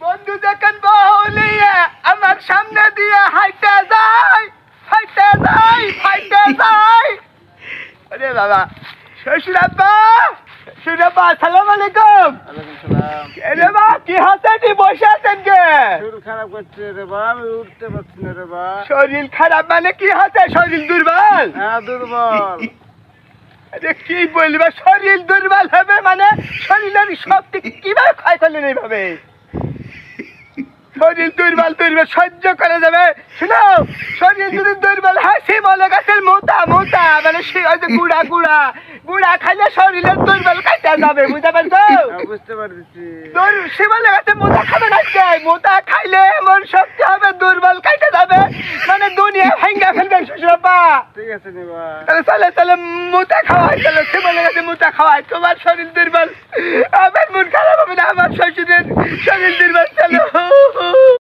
বন্ধু দেখেন বহুলিয়ে আমার সামনে দিয়ে হাইটে যায় আরে বাবা শ্বশুর আব্বা আসসালামু আলাইকুম। আরে বা কি হাতে বসে আছেন কে? শরীর খারাপ করছে রে বা, আমি উঠতে পারছি না রে বা। শরীর খারাপ মানে কি হাতে? শরীর দুর্বল? হ্যাঁ দুর্বল। আরে কি বলবা, শরীর দুর্বল হবে মানে শরীরের শক্তি কিভাবে ক্ষয় করলেন এইভাবে? শরীর দুর্বল সহ্য করা যাবে? শুনো, শরীর যদি দুর্বল হয় শিমলে গাছের মোটা মানে গুড়া খাইলে শরীরের দুর্বল কাটা যাবে, বুঝতে পারছো? বুঝতে পারছি। শিমলে গাছের মোটা খাবে না, মোটা খাইলে এমন শক্তি হবে দুর্বল কাটা যাবে, মানে দুনিয়া ভাঙ্গা ফেলবে শ্বশুরপা। ঠিক আছে নিবা। তাহলে মোটা খাওয়াই, তাহলে শিমলে গাছে মোটা খাওয়াই। তোমার শরীর দুর্বল, আমার মন খারাপ হবে না, আমার শ্বশুরের শরীর দুর্বল। চলো